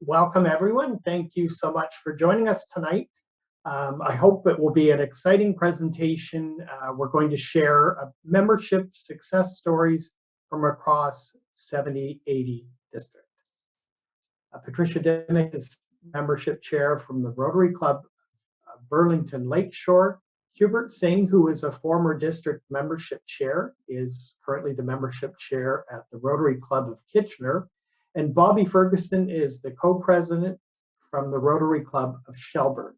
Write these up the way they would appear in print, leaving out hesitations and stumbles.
Welcome, everyone. Thank you so much for joining us tonight. I hope it will be an exciting presentation. We're going to share membership success stories from across 7080 district. Patricia Dimmick is membership chair from the Rotary Club of Burlington Lakeshore. Hubert Singh, who is a former district membership chair, is currently the membership chair at the Rotary Club of Kitchener. And Bobby Ferguson is the co-president from the Rotary Club of Shelburne.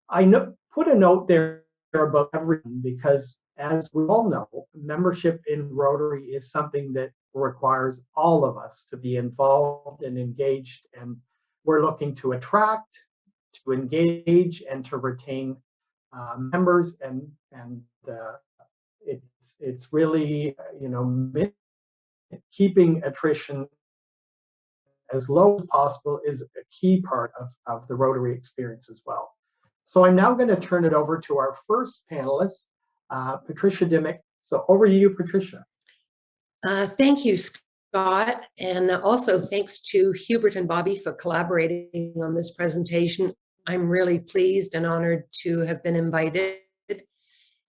I put a note there about everything because, as we all know, membership in Rotary is something that requires all of us to be involved and engaged. And we're looking to attract, to engage, and to retain members, and it's really keeping attrition as low as possible is a key part of the Rotary experience as well. So I'm now going to turn it over to our first panelist, Patricia Dimmick. So over to you, Patricia. Thank you, Scott, and also thanks to Hubert and Bobby for collaborating on this presentation. I'm really pleased and honored to have been invited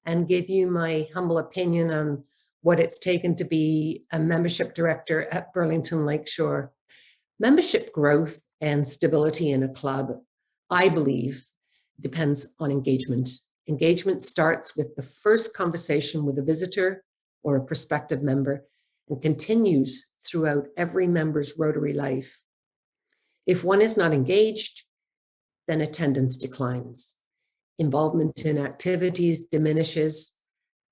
and give you my humble opinion on what it's taken to be a membership director at Burlington Lakeshore. Membership growth and stability in a club, I believe, depends on engagement. Engagement starts with the first conversation with a visitor or a prospective member and continues throughout every member's Rotary life. If one is not engaged, then attendance declines. Involvement in activities diminishes,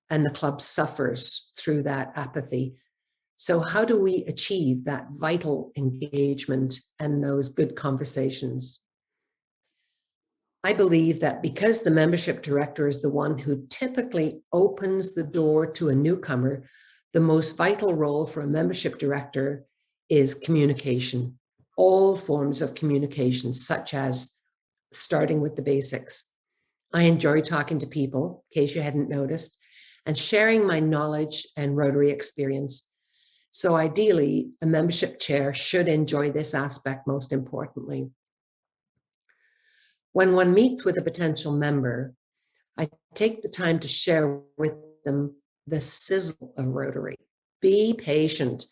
and the club suffers through that apathy. So how do we achieve that vital engagement and those good conversations? I believe that because the membership director is the one who typically opens the door to a newcomer, the most vital role for a membership director is communication. All forms of communication, such as starting with the basics. I enjoy talking to people, in case you hadn't noticed, and sharing my knowledge and Rotary experience. So ideally, a membership chair should enjoy this aspect most importantly. When one meets with a potential member, I take the time to share with them the sizzle of Rotary. Be patient.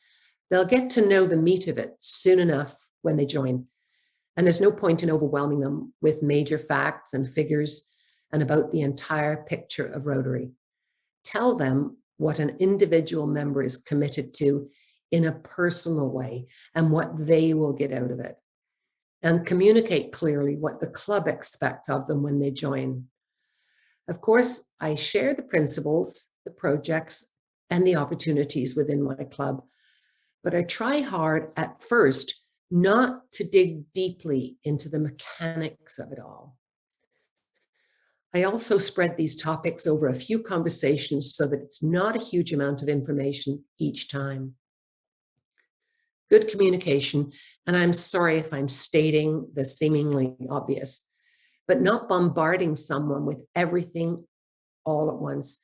They'll get to know the meat of it soon enough when they join. And there's no point in overwhelming them with major facts and figures and about the entire picture of Rotary. Tell them what an individual member is committed to in a personal way and what they will get out of it. And communicate clearly what the club expects of them when they join. Of course, I share the principles, the projects, and the opportunities within my club, but I try hard at first not to dig deeply into the mechanics of it all. I also spread these topics over a few conversations so that it's not a huge amount of information each time. Good communication, and I'm sorry if I'm stating the seemingly obvious, but not bombarding someone with everything all at once.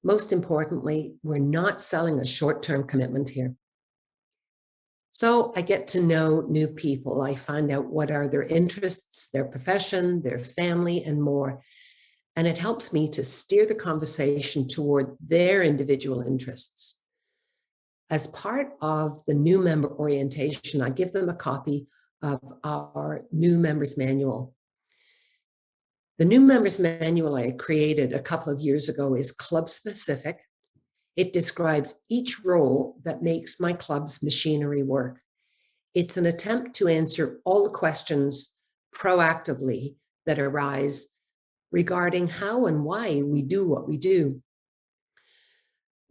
Most importantly, we're not selling a short-term commitment here. So I get to know new people. I find out what are their interests, their profession, their family, and more. And it helps me to steer the conversation toward their individual interests. As part of the new member orientation, I give them a copy of our new members manual. The new members manual I created a couple of years ago is club specific. It describes each role that makes my club's machinery work. It's an attempt to answer all the questions proactively that arise regarding how and why we do what we do.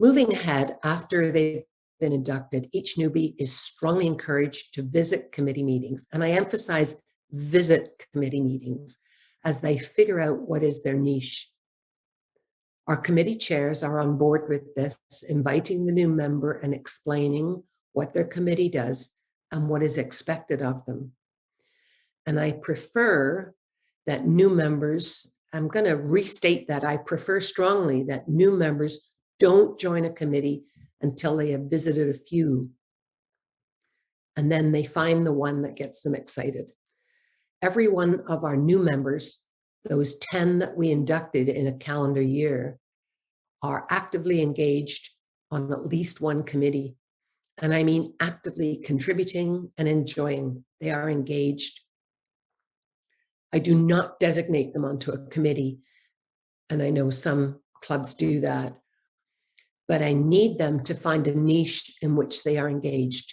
Moving ahead, after they've been inducted, each newbie is strongly encouraged to visit committee meetings. And I emphasize visit committee meetings as they figure out what is their niche. Our committee chairs are on board with this, inviting the new member and explaining what their committee does and what is expected of them. And I prefer that new members, I'm going to restate that, I prefer strongly that new members don't join a committee until they have visited a few. and then they find the one that gets them excited. Every one of our new members, those 10 that we inducted in a calendar year, are actively engaged on at least one committee. And I mean actively contributing and enjoying. They are engaged. I do not designate them onto a committee, and I know some clubs do that, but I need them to find a niche in which they are engaged.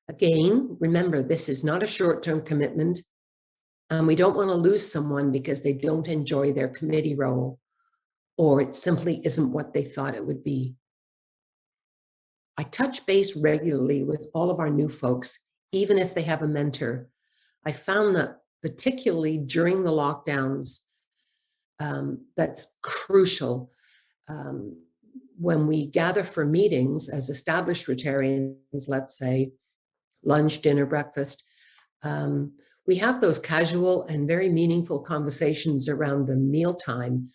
Again, remember, this is not a short-term commitment, and we don't want to lose someone because they don't enjoy their committee role, or it simply isn't what they thought it would be. I touch base regularly with all of our new folks, even if they have a mentor. I found that particularly during the lockdowns, that's crucial. When we gather for meetings as established Rotarians, let's say lunch, dinner, breakfast, we have those casual and very meaningful conversations around the mealtime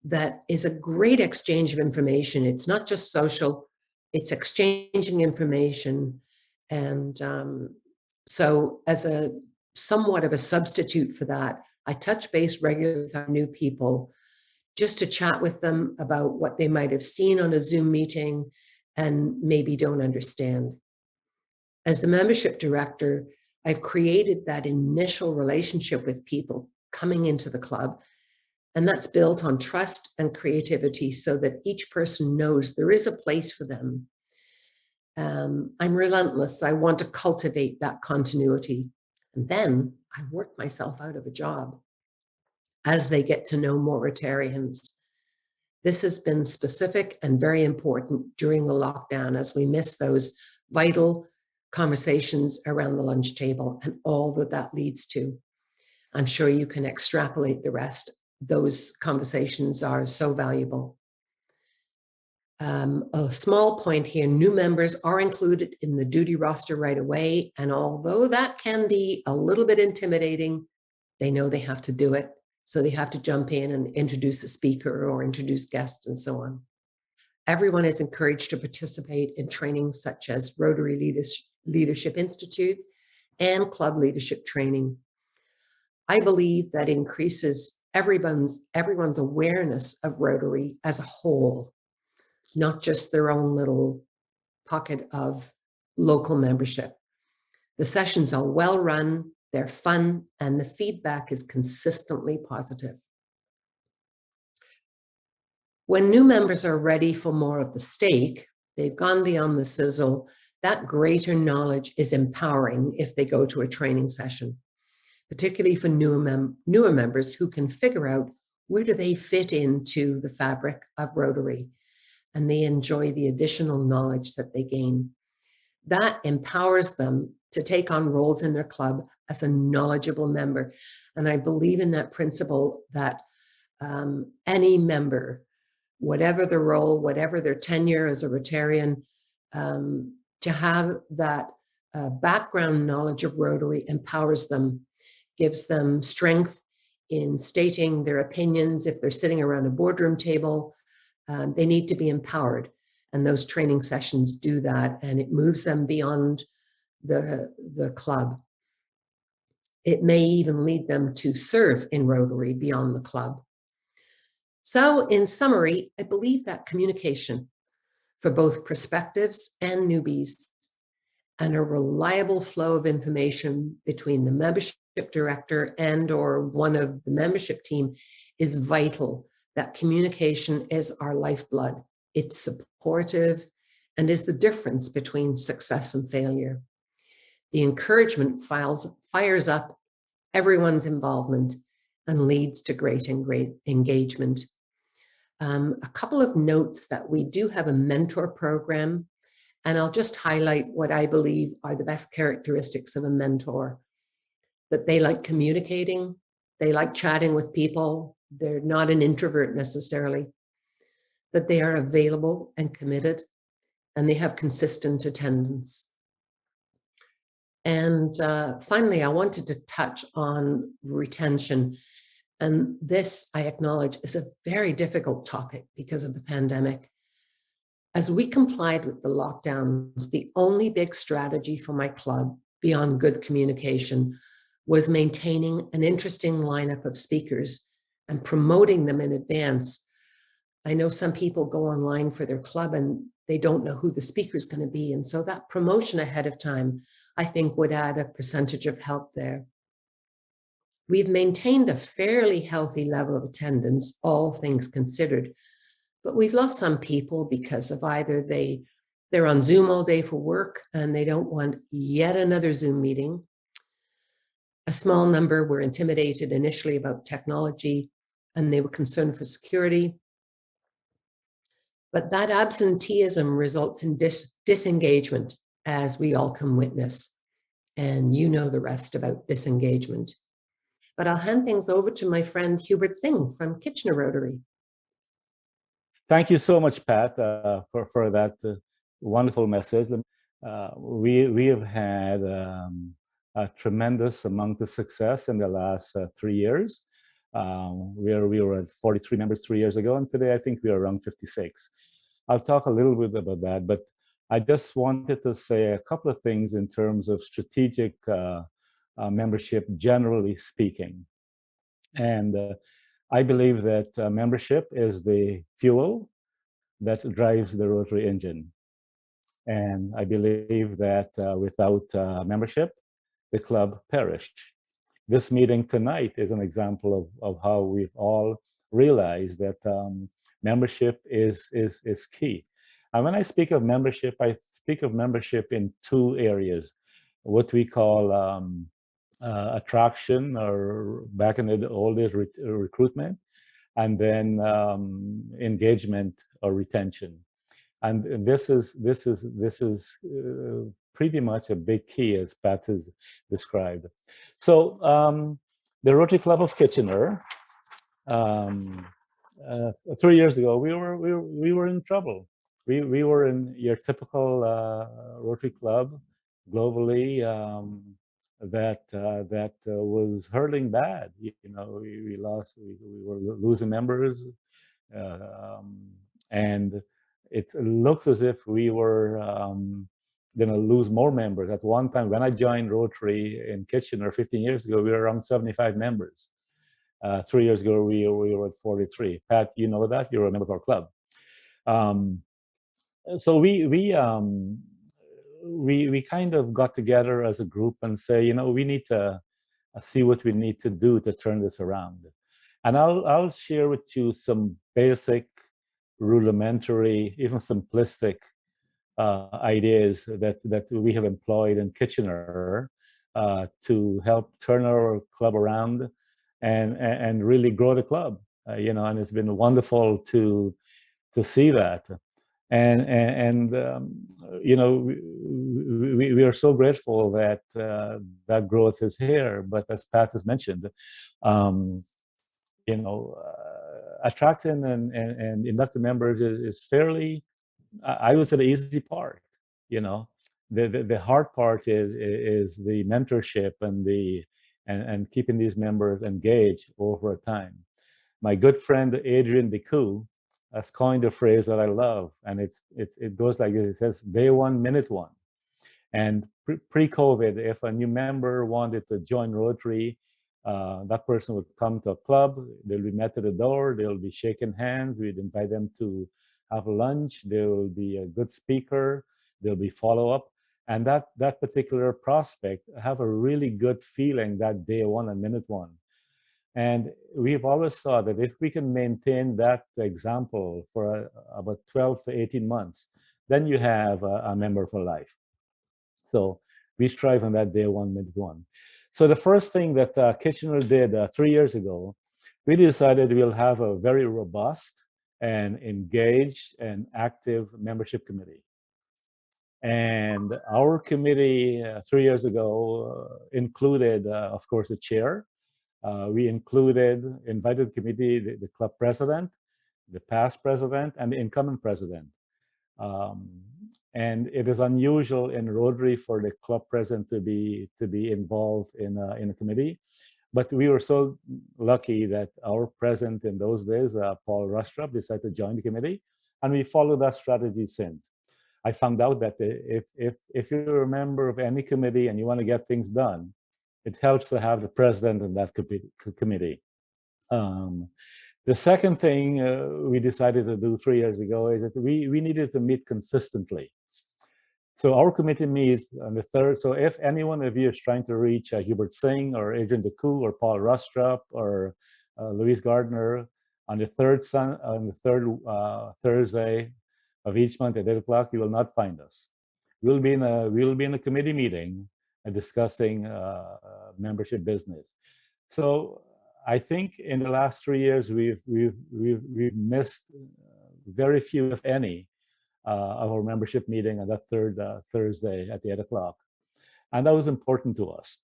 that is a great exchange of information. It's not just social, it's exchanging information. And so as a somewhat of a substitute for that, I touch base regularly with our new people just to chat with them about what they might have seen on a Zoom meeting and maybe don't understand. As the membership director, I've created that initial relationship with people coming into the club, and that's built on trust and creativity so that each person knows there is a place for them. I'm relentless. I want to cultivate that continuity. And then I work myself out of a job as they get to know more Rotarians. This has been specific and very important during the lockdown as we miss those vital conversations around the lunch table and all that that leads to. I'm sure you can extrapolate the rest. Those conversations are so valuable. A small point here, new members are included in the duty roster right away. And although that can be a little bit intimidating, they know they have to do it. So they have to jump in and introduce a speaker or introduce guests and so on. Everyone is encouraged to participate in trainings such as Rotary Leadership Institute and club leadership training. I believe that increases everyone's awareness of Rotary as a whole, not just their own little pocket of local membership. The sessions are well run, they're fun, and the feedback is consistently positive. When new members are ready for more of the steak, they've gone beyond the sizzle, that greater knowledge is empowering if they go to a training session, particularly for newer members who can figure out where do they fit into the fabric of Rotary, and they enjoy the additional knowledge that they gain. That empowers them to take on roles in their club as a knowledgeable member. And I believe in that principle that any member, whatever the role, whatever their tenure as a Rotarian, to have that background knowledge of Rotary empowers them, gives them strength in stating their opinions. If they're sitting around a boardroom table, they need to be empowered. And those training sessions do that, and it moves them beyond the club. It may even lead them to serve in Rotary beyond the club. So in summary, I believe that communication for both prospectives and newbies and a reliable flow of information between the membership director and or one of the membership team is vital. That communication is our lifeblood. It's supportive and is the difference between success and failure. The encouragement fires up everyone's involvement and leads to great engagement. A couple of notes that we do have a mentor program, and I'll just highlight what I believe are the best characteristics of a mentor. That they like communicating, they like chatting with people, they're not an introvert necessarily, that they are available and committed, and they have consistent attendance. And finally, I wanted to touch on retention. And this, I acknowledge, is a very difficult topic because of the pandemic. As we complied with the lockdowns, the only big strategy for my club, beyond good communication was maintaining an interesting lineup of speakers and promoting them in advance. I know some people go online for their club and they don't know who the speaker is going to be. And so that promotion ahead of time, I think, would add a percentage of help there. We've maintained a fairly healthy level of attendance, all things considered, but we've lost some people because of either they're on Zoom all day for work and they don't want yet another Zoom meeting. A small number were intimidated initially about technology and they were concerned for security. But that absenteeism results in disengagement, as we all can witness. And you know the rest about disengagement. But I'll hand things over to my friend Hubert Singh from Kitchener Rotary. Thank you so much, Pat, for that wonderful message. We have had a tremendous amount of success in the last 3 years. We were at 43 members 3 years ago, and today I think we are around 56. I'll talk a little bit about that, but I just wanted to say a couple of things in terms of strategic membership, generally speaking. And I believe that membership is the fuel that drives the Rotary engine. And I believe that without membership, the club perished. This meeting tonight is an example of how we've all realized that membership is key. And when I speak of membership, I speak of membership in two areas, what we call attraction, or back in the old days, recruitment, and then engagement or retention. And this is pretty much a big key, as Pat has described. So the Rotary Club of Kitchener, 3 years ago, we were in trouble. We were in your typical Rotary Club globally that was hurting bad. We were losing members, and it looks as if we were going to lose more members. At one time, when I joined Rotary in Kitchener 15 years ago, we were around 75 members. 3 years ago, we were at 43. Pat, you know that? You're a member of our club. So we kind of got together as a group and say, we need to see what we need to do to turn this around. And I'll share with you some basic, rudimentary, even simplistic ideas that we have employed in Kitchener to help turn our club around and really grow the club. And it's been wonderful to see that. And we are so grateful that that growth is here. But as Pat has mentioned, attracting and inducting members is fairly, I would say, the easy part. The hard part is the mentorship and keeping these members engaged over time. My good friend Adrian Decoux has coined a phrase that I love, and it goes like this. It says, day one, minute one. And pre-COVID, if a new member wanted to join Rotary, that person would come to a club, they'll be met at the door, they'll be shaking hands, we'd invite them to have lunch, there will be a good speaker, there'll be follow-up, and that particular prospect have a really good feeling that day one and minute one. And we've always thought that if we can maintain that example for about 12 to 18 months, then you have a member for life. So we strive on that day one, minute one. So the first thing that Kitchener did 3 years ago, we decided we'll have a very robust and engaged and active membership committee. And our committee 3 years ago included, of course, the chair. We invited the committee, the club president, the past president, and the incoming president. And it is unusual in Rotary for the club president to be involved in a committee, but we were so lucky that our president in those days, Paul Rustrup, decided to join the committee, and we followed that strategy since. I found out that if you're a member of any committee and you want to get things done, it helps to have the president in that committee. The second thing we decided to do 3 years ago is that we needed to meet consistently. So our committee meets on the third. So if any one of you is trying to reach Hubert Singh or Adrian DeCou or Paul Rustrup or Louise Gardner on the third Thursday of each month at 8 o'clock, you will not find us. We'll be in a committee meeting discussing membership business. So I think in the last 3 years we've missed very few, if any, of our membership meeting on that third Thursday at 8 o'clock, and that was important to us.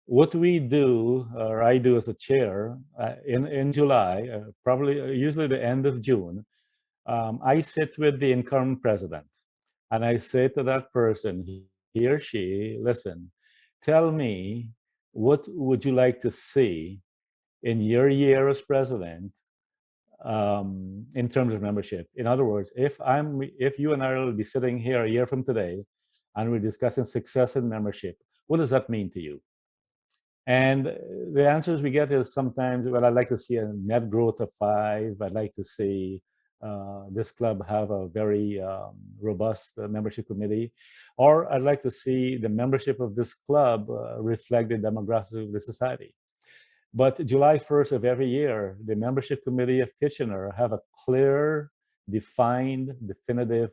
What we do, or I do as a chair, in July, probably usually the end of June, I sit with the incoming president, and I say to that person, he or she, listen, tell me, what would you like to see in your year as president in terms of membership? In other words, if you and I will be sitting here a year from today and we're discussing success in membership, what does that mean to you? And the answers we get is sometimes, well, I'd like to see a net growth of 5. I'd like to see this club have a very robust membership committee, or I'd like to see the membership of this club reflect the demographics of the society. But July 1st of every year, the membership committee of Kitchener have a clear, defined, definitive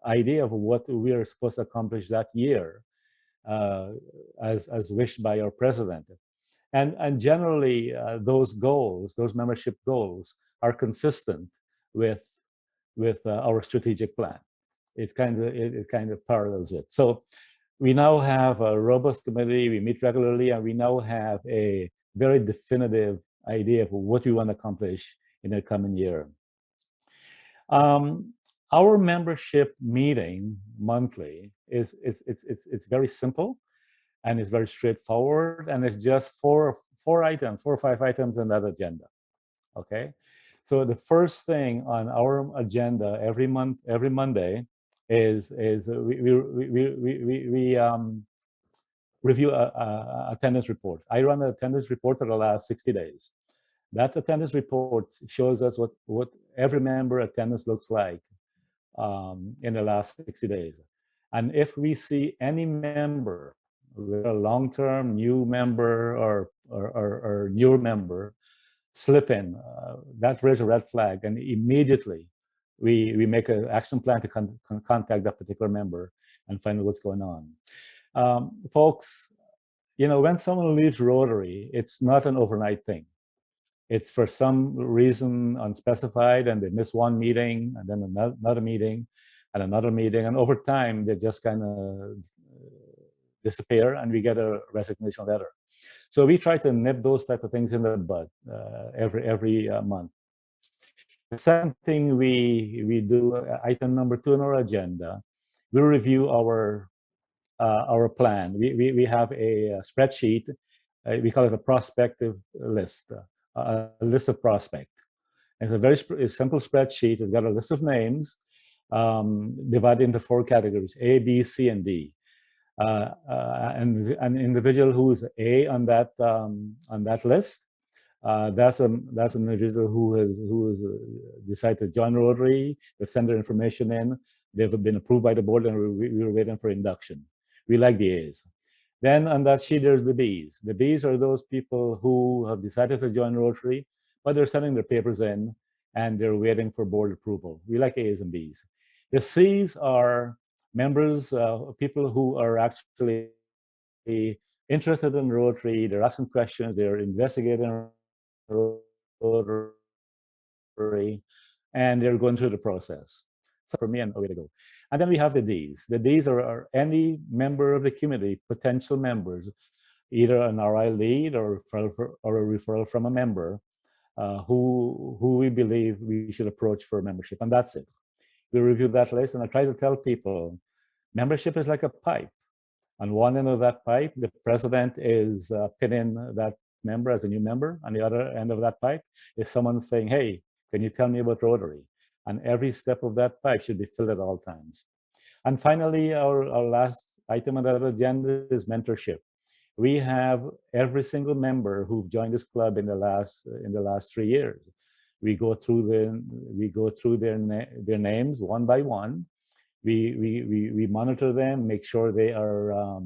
idea of what we are supposed to accomplish that year, as wished by our president. And generally, those goals, those membership goals, are consistent with our strategic plan. It kind of parallels it. So we now have a robust committee. We meet regularly, and we now have a very definitive idea of what we want to accomplish in the coming year. Our membership meeting monthly it's very simple, and it's very straightforward, and it's just four or 5 items on that agenda. Okay, so the first thing on our agenda every Monday is we review a attendance report. I run an attendance report for the last 60 days. That attendance report shows us what every member attendance looks like in the last 60 days. And if we see any member, a long-term new member or newer member, slip in, that raises a red flag, and immediately we make an action plan to contact that particular member and find out what's going on. Folks, when someone leaves Rotary, it's not an overnight thing. It's for some reason unspecified, and they miss one meeting, and then another meeting, and another meeting, and over time they just kind of disappear, and we get a resignation letter. So we try to nip those type of things in the bud every month. The second thing we do, item number 2 on our agenda, we review our plan. We have a spreadsheet. We call it a prospective list, a list of prospect. It's a very simple spreadsheet. It's got a list of names divided into 4 categories: A, B, C, and D. And an individual who is A on that list, that's an individual who has decided to join Rotary. They've sent their information in. They've been approved by the board, and we were waiting for induction. We like the A's. Then on that sheet, there's the B's. The B's are those people who have decided to join Rotary, but they're sending their papers in, and they're waiting for board approval. We like A's and B's. The C's are members, people who are actually interested in Rotary. They're asking questions. They're investigating Rotary, and they're going through the process. So for me, and away to go. And then we have the D's. The D's are any member of the committee, potential members, either an RI lead or a referral from a member who we believe we should approach for membership, and that's it. We review that list, and I try to tell people, membership is like a pipe. On one end of that pipe, the president is pinning that member as a new member. On the other end of that pipe is someone saying, hey, can you tell me about Rotary? and every step of that pipe should be filled at all times. And finally, our last item on the agenda is mentorship. We have every single member who've joined this club in the last 3 years. We go through their names one by one. We monitor them, make sure they are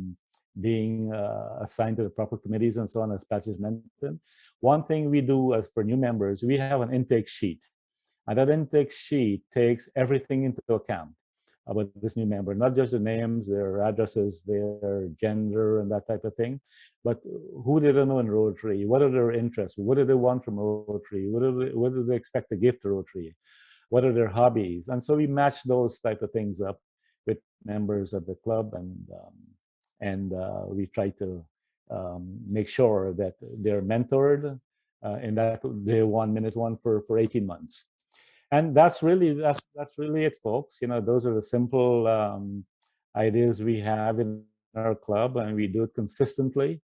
being assigned to the proper committees and so on, as Pat just mentioned. One thing we do for new members, we have an intake sheet. And that intake sheet takes everything into account about this new member, not just the names, their addresses, their gender, and that type of thing, but who do they know in Rotary? What are their interests? What do they want from Rotary? What do they expect to give to Rotary? What are their hobbies? And so we match those type of things up with members of the club, and we try to make sure that they're mentored in that day one, minute one for 18 months. And that's really it, folks. Those are the simple ideas we have in our club, and we do it consistently.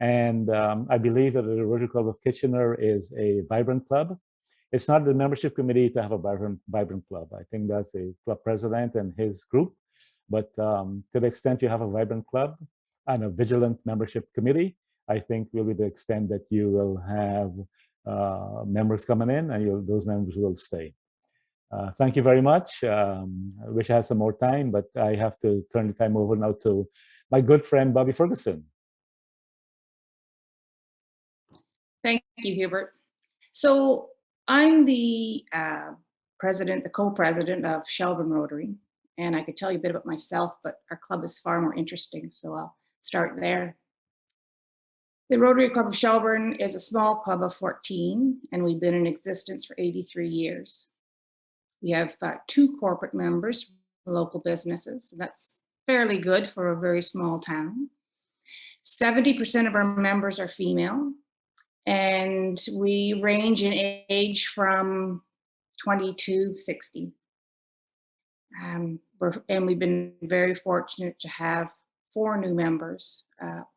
And I believe that the Rotary Club of Kitchener is a vibrant club. It's not the membership committee to have a vibrant club. I think that's a club president and his group. But to the extent you have a vibrant club and a vigilant membership committee, I think will be the extent that you will have members coming in, and those members will stay. Thank you very much. I wish I had some more time, but I have to turn the time over now to my good friend, Bobby Ferguson. Thank you, Hubert. So I'm the co-president of Shelburne Rotary, and I could tell you a bit about myself, but our club is far more interesting, so I'll start there. The Rotary Club of Shelburne is a small club of 14, and we've been in existence for 83 years. We have 2 corporate members, local businesses, so that's fairly good for a very small town. 70% of our members are female, and we range in age from 20 to 60. And we've been very fortunate to have 4 new members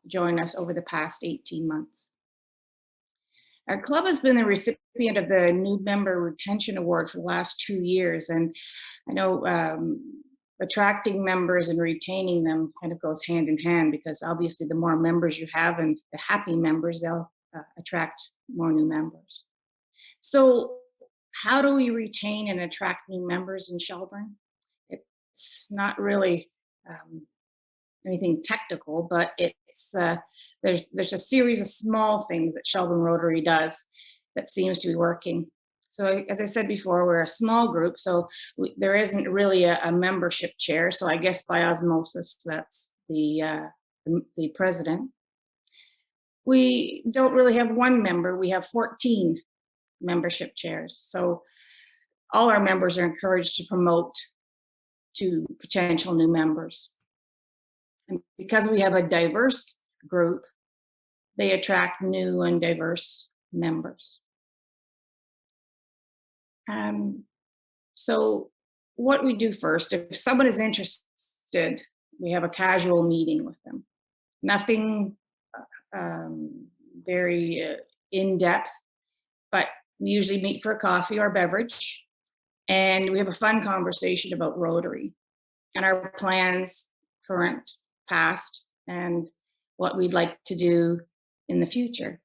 join us over the past 18 months. Our club has been the recipient of the New Member Retention Award for the last 2 years, and I know attracting members and retaining them kind of goes hand in hand, because obviously the more members you have and the happy members, they'll attract more new members. So how do we retain and attract new members in Shelburne? It's not really anything technical, but it's there's a series of small things that Shelburne Rotary does that seems to be working. So as I said before, we're a small group, so there isn't really a membership chair. So I guess by osmosis, that's the president. We don't really have one member. We have 14 membership chairs. So all our members are encouraged to promote to potential new members. And because we have a diverse group, they attract new and diverse members. So what we do first, if someone is interested, we have a casual meeting with them. Nothing very in-depth, but we usually meet for a coffee or a beverage, and we have a fun conversation about Rotary and our plans, current, past, and what we'd like to do in the future.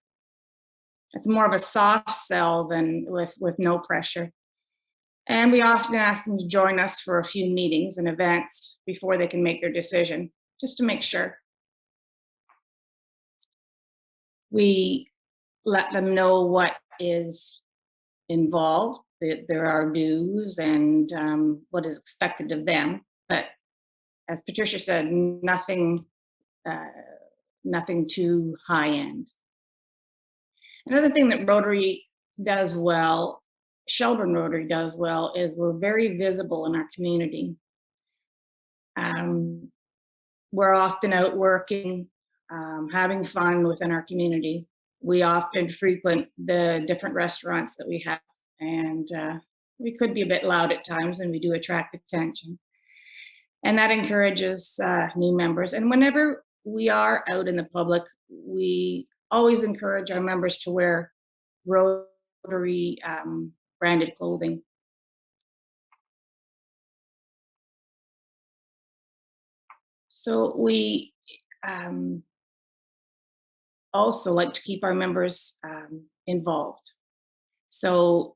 It's more of a soft sell than with no pressure. And we often ask them to join us for a few meetings and events before they can make their decision, just to make sure. We let them know what is involved, that there are dues and what is expected of them. But as Patricia said, nothing too high end. Another thing that Rotary does well, Shelburne Rotary does well, is we're very visible in our community. We're often out working, having fun within our community. We often frequent the different restaurants that we have, and we could be a bit loud at times, and we do attract attention. And that encourages new members. And whenever we are out in the public, we always encourage our members to wear Rotary branded clothing. So we also like to keep our members involved. So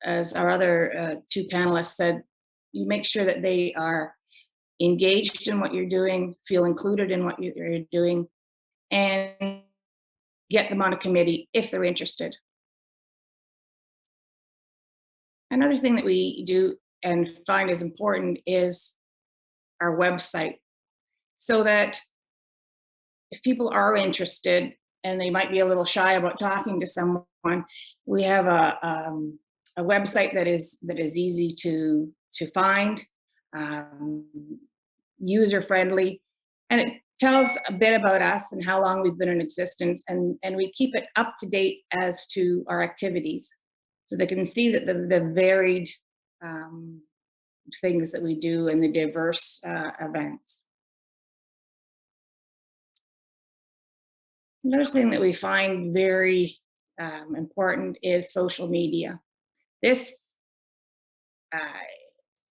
as our other two panelists said, you make sure that they are engaged in what you're doing, feel included in what you're doing, and get them on a committee if they're interested. Another thing that we do and find is important is our website, so that if people are interested and they might be a little shy about talking to someone, we have a website that is easy to find, user friendly, and it tells a bit about us and how long we've been in existence, and we keep it up to date as to our activities, so they can see that the varied things that we do and the diverse events. Another thing that we find very important is social media. This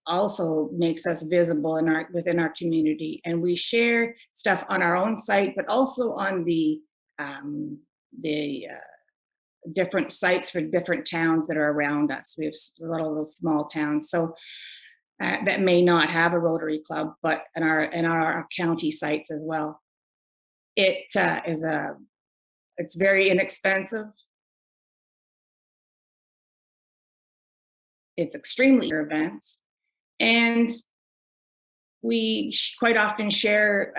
also makes us visible within our community, and we share stuff on our own site, but also on the different sites for different towns that are around us. We have a lot of those small towns, so that may not have a Rotary Club, but in our county sites as well. It's very inexpensive. It's extremely events, and we quite often share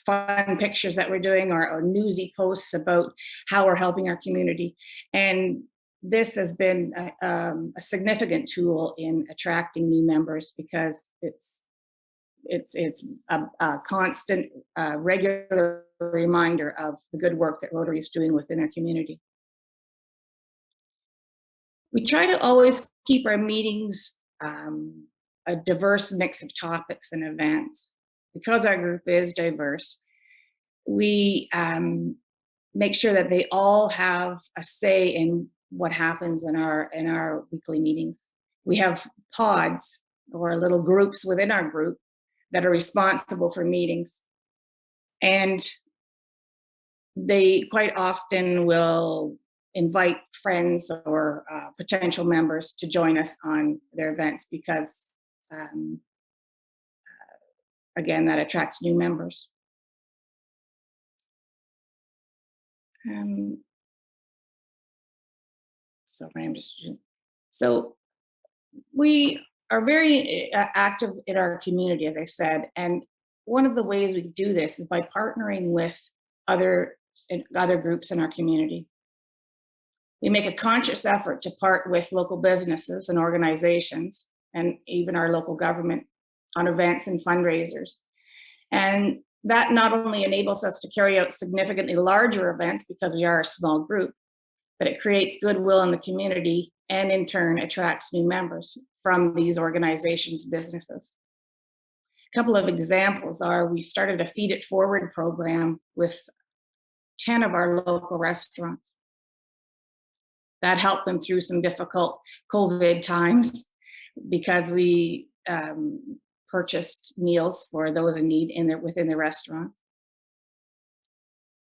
fun pictures that we're doing, or newsy posts about how we're helping our community. And this has been a significant tool in attracting new members, because it's a constant, regular reminder of the good work that Rotary is doing within our community. We try to always keep our meetings a diverse mix of topics and events. Because our group is diverse, we make sure that they all have a say in what happens in our weekly meetings. We have pods, or little groups within our group, that are responsible for meetings, and they quite often will invite friends or potential members to join us on their events, because again, that attracts new members. So we are very active in our community, as I said, and one of the ways we do this is by partnering with other groups in our community. We make a conscious effort to partner with local businesses and organizations, and even our local government, on events and fundraisers. And that not only enables us to carry out significantly larger events, because we are a small group, but it creates goodwill in the community, and in turn attracts new members from these organizations, businesses. A couple of examples are, we started a Feed It Forward program with 10 of our local restaurants. That helped them through some difficult COVID times, because we purchased meals for those in need within the restaurant.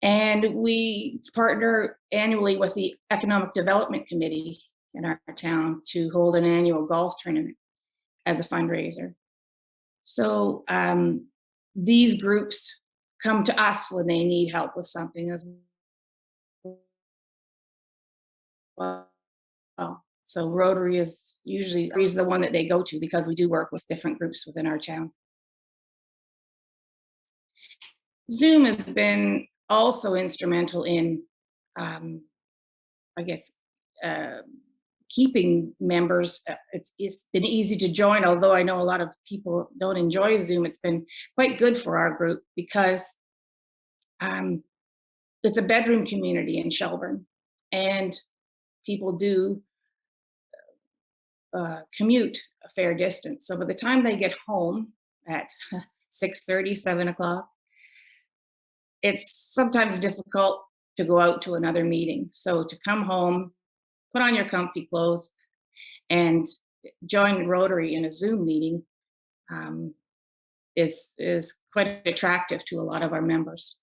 And we partner annually with the Economic Development Committee in our town to hold an annual golf tournament as a fundraiser. So these groups come to us when they need help with something as well. So Rotary is usually the one that they go to, because we do work with different groups within our town. Zoom has been also instrumental in, I guess, keeping members. It's been easy to join, although I know a lot of people don't enjoy Zoom. It's been quite good for our group, because it's a bedroom community in Shelburne, and people do commute a fair distance. So by the time they get home at 6:30, 7 o'clock, it's sometimes difficult to go out to another meeting. So to come home, put on your comfy clothes, and join Rotary in a Zoom meeting is quite attractive to a lot of our members.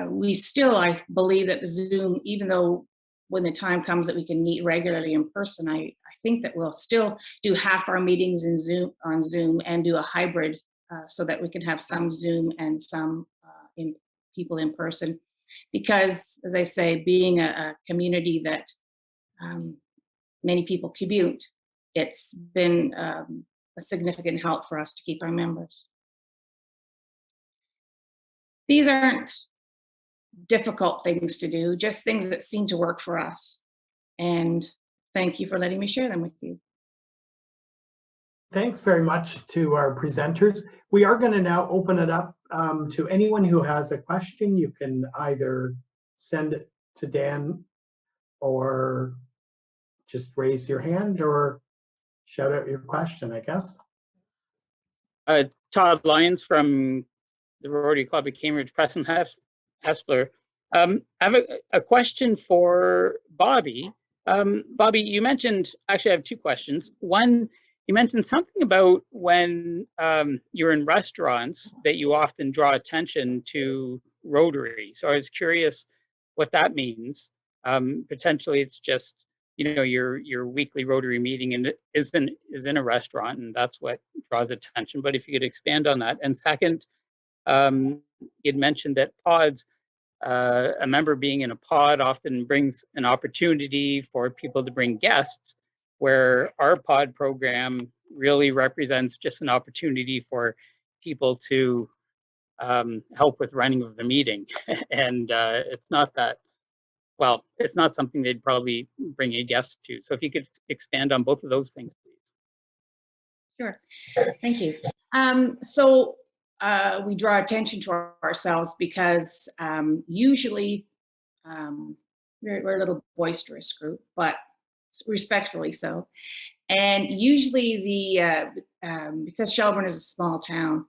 We still, I believe that Zoom, even though when the time comes that we can meet regularly in person, I think that we'll still do half our meetings on Zoom and do a hybrid so that we can have some Zoom and some people in person. Because, as I say, being a community that many people commute, it's been a significant help for us to keep our members. These aren't difficult things to do, just things that seem to work for us. And thank you for letting me share them with you. Thanks very much to our presenters. We are going to now open it up to anyone who has a question. You can either send it to Dan or just raise your hand or shout out your question, I guess. Todd Lyons from the Rotary Club of Cambridge, Preston Hespler. I have a question for Bobby. Bobby, you mentioned, actually I have two questions. One, you mentioned something about when you're in restaurants that you often draw attention to Rotary. So I was curious what that means. Potentially it's just, you know, your weekly Rotary meeting and is in a restaurant, and that's what draws attention. But if you could expand on that. And second, you'd mentioned that pods, a member being in a pod often brings an opportunity for people to bring guests, where our pod program really represents just an opportunity for people to help with running of the meeting. And it's not that, well, it's not something they'd probably bring a guest to. So if you could expand on both of those things, please. Sure, thank you. We draw attention to ourselves because usually we're a little boisterous group, but respectfully so. And usually because Shelburne is a small town,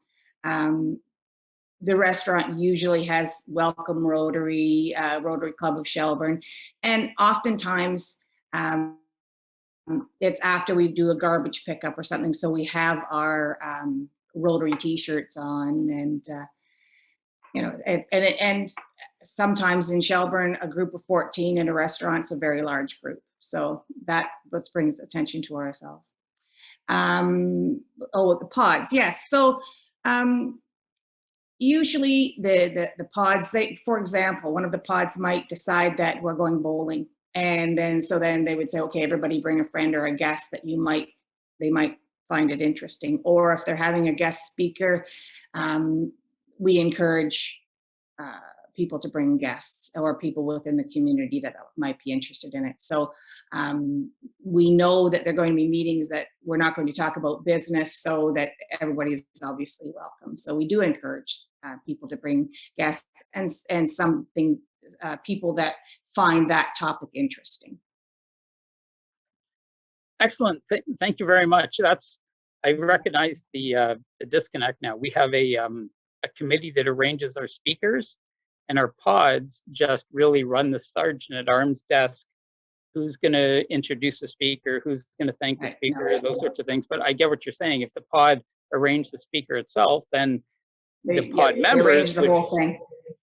the restaurant usually has Welcome Rotary, Rotary Club of Shelburne, and oftentimes it's after we do a garbage pickup or something, so we have our Rotary t-shirts on, and you know, and sometimes in Shelburne, a group of 14 in a restaurant's a very large group, so that brings attention to ourselves. The pods, yes. So usually the pods, for example, one of the pods might decide that we're going bowling, and then they would say, okay, everybody bring a friend or a guest that they might find it interesting. Or if they're having a guest speaker, we encourage people to bring guests or people within the community that might be interested in it. So we know that they're going to be meetings that we're not going to talk about business, so that everybody is obviously welcome. So we do encourage people to bring guests and people that find that topic interesting. Excellent. Thank you very much. I recognize the disconnect now. We have a committee that arranges our speakers, and our pods just really run the sergeant at arms desk. Who's going to introduce the speaker? Who's going to thank the speaker? Those sorts of things. But I get what you're saying. If the pod arranged the speaker itself, then the pod members would, whole thing.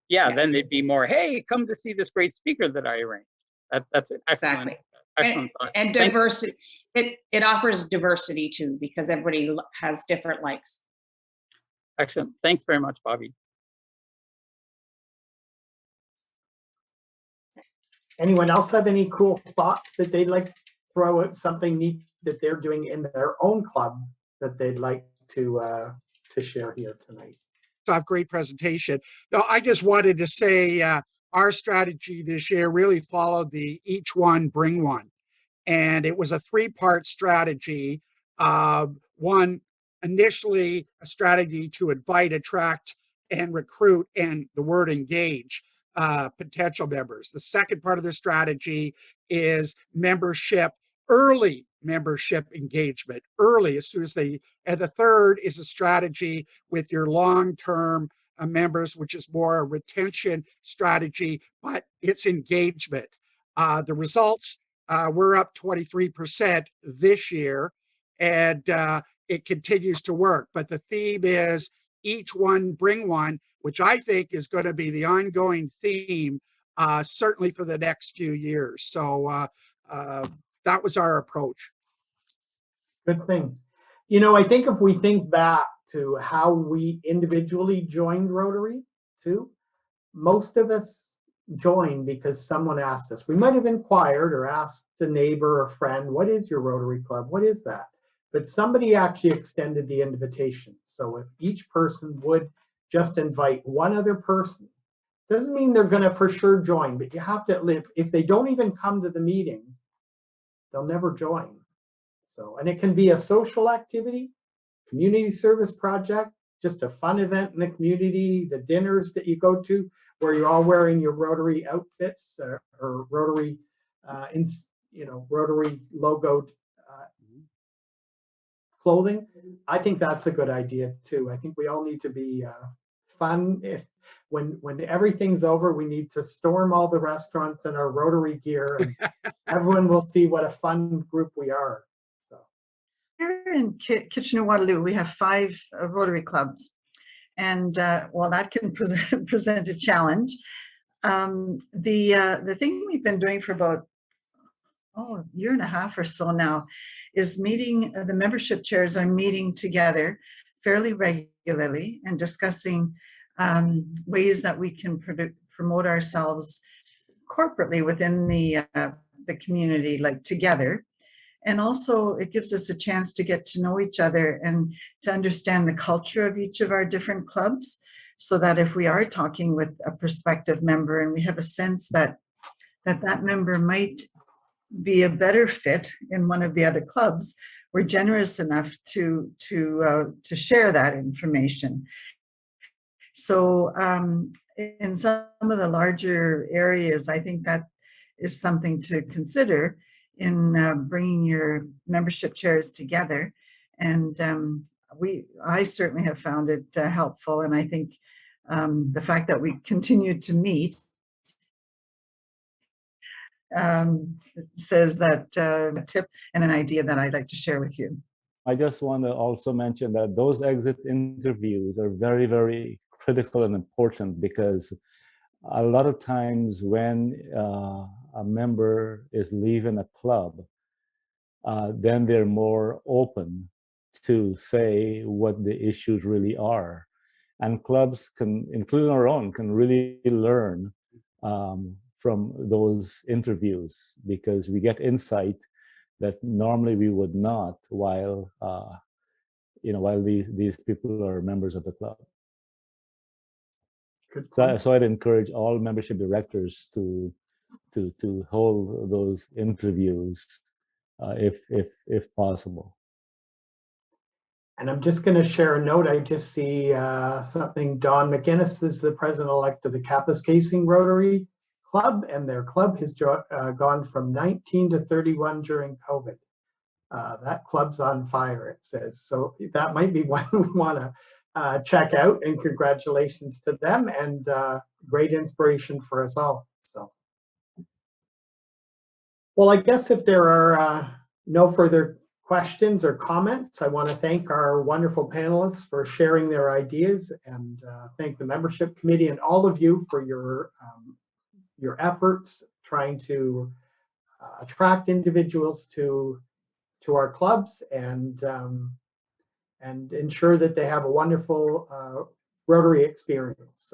Yeah, then they'd be more, hey, come to see this great speaker that I arranged. That's an excellent. Exactly. Excellent thought. And diversity, it offers diversity too, because everybody has different likes. Excellent. Thanks very much, Bobby. Anyone else have any cool thoughts that they'd like to throw out, something neat that they're doing in their own club that they'd like to share here tonight? Great presentation. No, I just wanted to say our strategy this year really followed the each one bring one, and it was a three-part strategy. One, initially a strategy to invite, attract, and recruit, and the word engage potential members. The second part of the strategy is membership, early membership engagement, early, as soon as they, and the third is a strategy with your long-term members, which is more a retention strategy, but it's engagement. The results, we're up 23% this year, and it continues to work. But the theme is each one bring one, which I think is going to be the ongoing theme, certainly for the next few years. So that was our approach. Good thing. You know, I think if we think back to how we individually joined Rotary too, most of us joined because someone asked us. We might have inquired or asked a neighbor or friend, what is your Rotary Club? What is that? But somebody actually extended the invitation. So if each person would just invite one other person, doesn't mean they're going to for sure join, but you have to live. If they don't even come to the meeting, they'll never join. So, and it can be a social activity, community service project, just a fun event in the community, the dinners that you go to where you're all wearing your Rotary outfits or Rotary, Rotary logoed clothing. I think that's a good idea too. I think we all need to be fun. When everything's over, we need to storm all the restaurants in our Rotary gear, and everyone will see what a fun group we are. So here in Kitchener-Waterloo, we have 5 Rotary clubs, and well, that can present a challenge. The thing we've been doing for about a year and a half or so now is meeting. The membership chairs are meeting together fairly regularly and discussing ways that we can promote ourselves corporately within the community, like together. And also it gives us a chance to get to know each other and to understand the culture of each of our different clubs, so that if we are talking with a prospective member and we have a sense that that member might be a better fit in one of the other clubs, we're generous enough to share that information. So in some of the larger areas, I think that is something to consider in bringing your membership chairs together. And I certainly have found it helpful. And I think the fact that we continue to meet says that a tip and an idea that I'd like to share with you. I just want to also mention that those exit interviews are very, very critical and important, because a lot of times when a member is leaving a club, then they're more open to say what the issues really are. And clubs can, including our own, can really learn from those interviews, because we get insight that normally we would not while these people are members of the club. So I'd encourage all membership directors to hold those interviews if possible. And I'm just going to share a note. I just see something. Don McGinnis is the president-elect of the Kapuskasing Rotary Club, and their club has gone from 19 to 31 during COVID. That club's on fire, it says. So that might be one we want to check out, and congratulations to them, and great inspiration for us all. So, well, I guess if there are no further questions or comments, I want to thank our wonderful panelists for sharing their ideas, and thank the membership committee and all of you for your efforts trying to attract individuals to our clubs and ensure that they have a wonderful Rotary experience. So